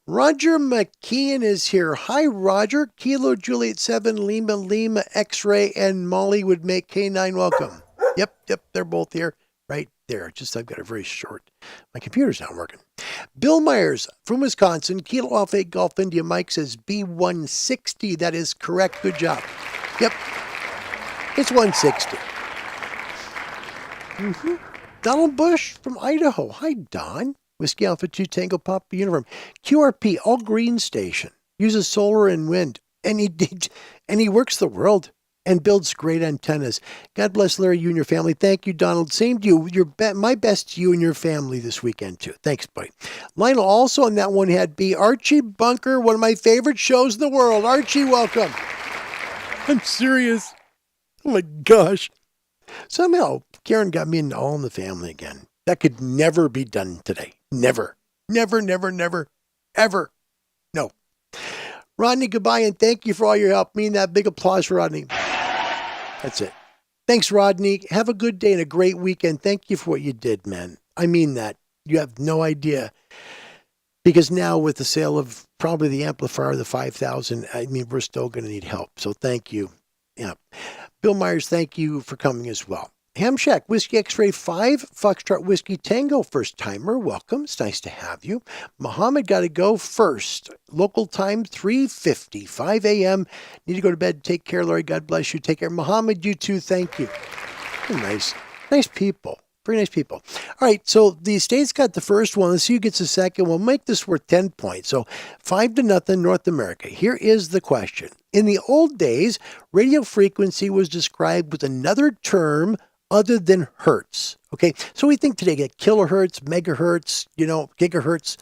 Speaker 1: Roger McKeon is here. Hi, Roger. Kilo Juliet 7, Lima, X-Ray, and Molly would make K9. Welcome. Yep. They're both here. Right there. Just I've got a very short. My computer's not working. Bill Myers from Wisconsin. Kilo Alpha 8 Golf India. Mike says B160. That is correct. Good job. Yep. It's 160. Donald Bush from Idaho. Hi, Don. Whiskey Alpha 2 Tango Papa Uniform. QRP, all green station. Uses solar and wind. And he works the world. And builds great antennas. God bless Larry, you and your family. Thank you, Donald. Same to you. My best to you and your family this weekend, too. Thanks, buddy. Lionel also on that one had B. Archie Bunker, one of my favorite shows in the world. Archie, welcome. I'm serious. Oh, my gosh. Somehow, Karen got me into All in the Family again. That could never be done today. Never. Never, ever. No. Rodney, goodbye, and thank you for all your help. Mean that. Big applause for Rodney. That's it. Thanks, Rodney. Have a good day and a great weekend. Thank you for what you did, man. I mean that. You have no idea. Because now with the sale of probably the amplifier, the 5,000, we're still going to need help. So thank you. Yeah. Bill Myers, thank you for coming as well. Ham Shack, Whiskey X-Ray 5, Foxtrot Whiskey Tango, first timer. Welcome. It's nice to have you. Muhammad got to go first. Local time 3:50, 5 a.m. Need to go to bed. Take care, Larry. God bless you. Take care. Muhammad, you too. Thank you. Very nice. Nice people. Very nice people. All right, so the states got the first one. Let's see who gets the second. We'll make this worth 10 points. So 5-0 North America. Here is the question. In the old days, radio frequency was described with another term other than hertz. Okay, so we think today get kilohertz, megahertz, gigahertz,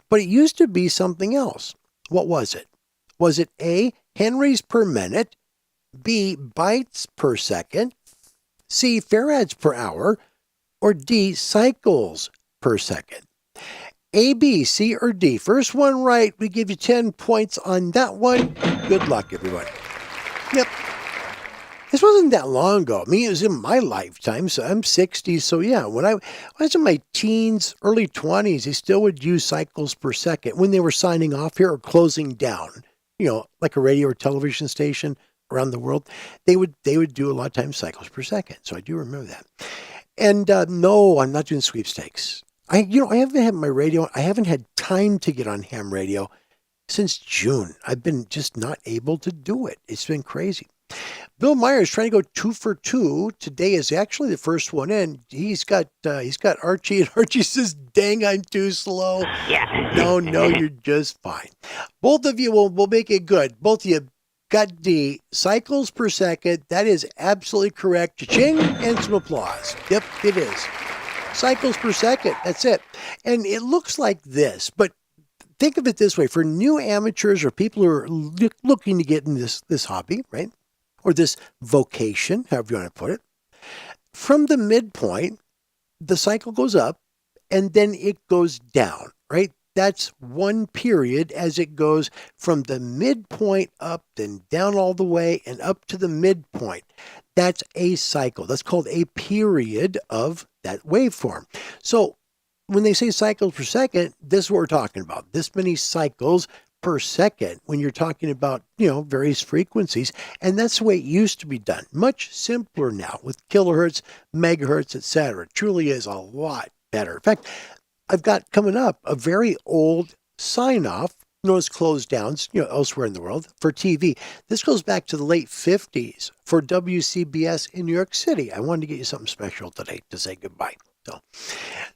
Speaker 1: but it used to be something else. What was it? Was it A, henries per minute, B, bytes per second, C, farads per hour, or D, cycles per second? A, B, C, or D? First one right, we give you 10 points on that one. Good luck, everybody. Yep. This wasn't that long ago. It was in my lifetime, so I'm 60. So yeah, when I was in my teens, early 20s, they still would use cycles per second when they were signing off here or closing down, like a radio or television station around the world. They would do a lot of times cycles per second. So I do remember that. And no, I'm not doing sweepstakes. I haven't had my radio. I haven't had time to get on ham radio since June. I've been just not able to do it. It's been crazy. Bill Myers trying to go 2 for 2. Today is actually the first one in. He's got Archie, and Archie says, "Dang, I'm too slow."
Speaker 5: Yeah.
Speaker 1: No, you're just fine. Both of you will make it good. Both of you got the cycles per second. That is absolutely correct. Cha-ching, and some applause. Yep, it is. Cycles per second. That's it. And it looks like this, but think of it this way. For new amateurs or people who are looking to get in this hobby, right? Or this vocation, however you want to put it. From the midpoint, the cycle goes up and then it goes down, right? That's one period as it goes from the midpoint up, then down all the way and up to the midpoint. That's a cycle. That's called a period of that waveform. So when they say cycles per second, this is what we're talking about. This many cycles per second when you're talking about, various frequencies. And that's the way it used to be done. Much simpler now with kilohertz, megahertz, etc. It truly is a lot better. In fact, I've got coming up a very old sign-off, known as closed downs, elsewhere in the world, for TV. This goes back to the late 50s for WCBS in New York City. I wanted to get you something special today to say goodbye. So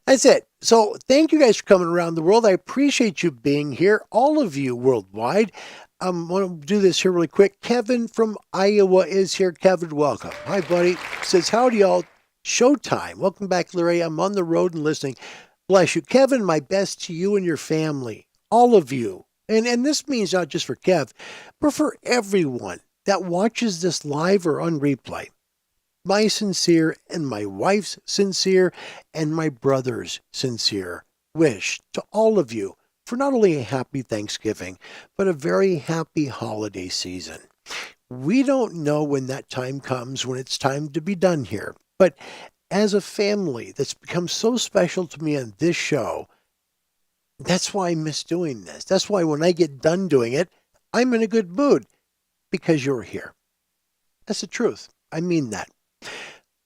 Speaker 1: that's it. So thank you guys for coming around the world. I appreciate you being here, all of you worldwide. I want to do this here really quick. Kevin from Iowa is here. Kevin, welcome. Hi, buddy. Says, howdy, y'all. Showtime. Welcome back, Larry. I'm on the road and listening. Bless you. Kevin, my best to you and your family. All of you. And this means not just for Kev, but for everyone that watches this live or on replay. My sincere and my wife's sincere and my brother's sincere wish to all of you for not only a happy Thanksgiving, but a very happy holiday season. We don't know when that time comes, when it's time to be done here. But as a family that's become so special to me on this show, that's why I miss doing this. That's why when I get done doing it, I'm in a good mood because you're here. That's the truth. I mean that.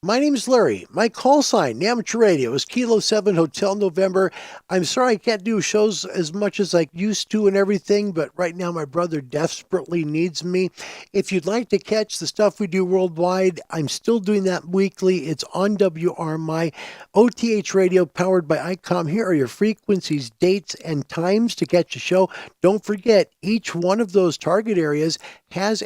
Speaker 1: My name's Larry. My call sign, Amateur Radio, is Kilo 7 Hotel November. I'm sorry I can't do shows as much as I used to and everything, but right now my brother desperately needs me. If you'd like to catch the stuff we do worldwide, I'm still doing that weekly. It's on WRMI, OTH Radio, powered by Icom. Here are your frequencies, dates, and times to catch a show. Don't forget, each one of those target areas has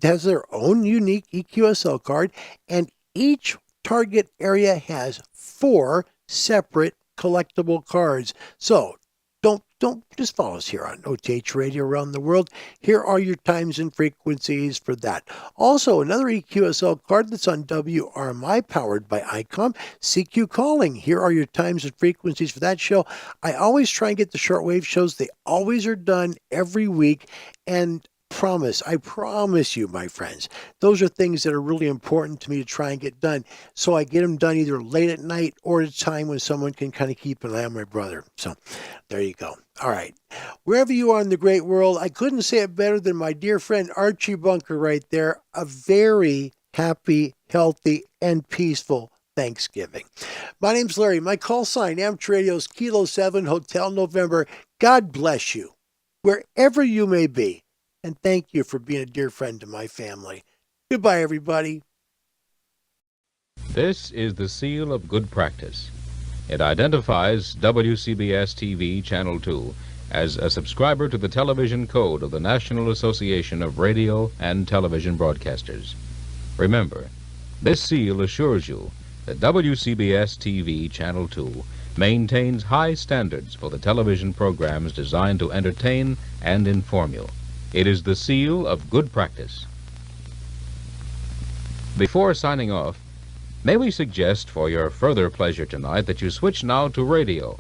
Speaker 1: their own unique EQSL card, and each target area has 4 separate collectible cards. So don't just follow us here on OTH Radio around the world. Here are your times and frequencies for that. Also, another EQSL card that's on WRMI, powered by Icom, CQ Calling. Here are your times and frequencies for that show. I always try and get the shortwave shows. They always are done every week, and I promise you, my friends, those are things that are really important to me to try and get done. So I get them done either late at night or at a time when someone can kind of keep an eye on my brother. So there you go. All right. Wherever you are in the great world, I couldn't say it better than my dear friend Archie Bunker right there. A very happy, healthy, and peaceful Thanksgiving. My name's Larry. My call sign, Amateur Radio's Kilo 7 Hotel November. God bless you, wherever you may be. And thank you for being a dear friend to my family. Goodbye, everybody.
Speaker 6: This is the seal of good practice. It identifies WCBS TV Channel 2 as a subscriber to the television code of the National Association of Radio and Television Broadcasters. Remember, this seal assures you that WCBS TV Channel 2 maintains high standards for the television programs designed to entertain and inform you. It is the seal of good practice. Before signing off, may we suggest for your further pleasure tonight that you switch now to radio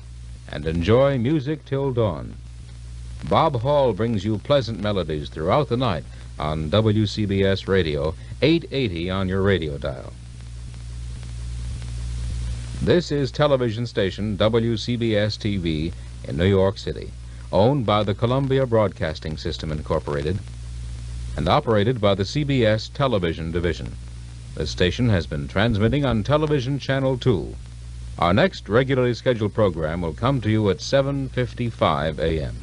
Speaker 6: and enjoy music till dawn. Bob Hall brings you pleasant melodies throughout the night on WCBS Radio, 880 on your radio dial. This is television station WCBS TV in New York City, owned by the Columbia Broadcasting System, Incorporated, and operated by the CBS Television Division. This station has been transmitting on Television Channel 2. Our next regularly scheduled program will come to you at 7:55 a.m.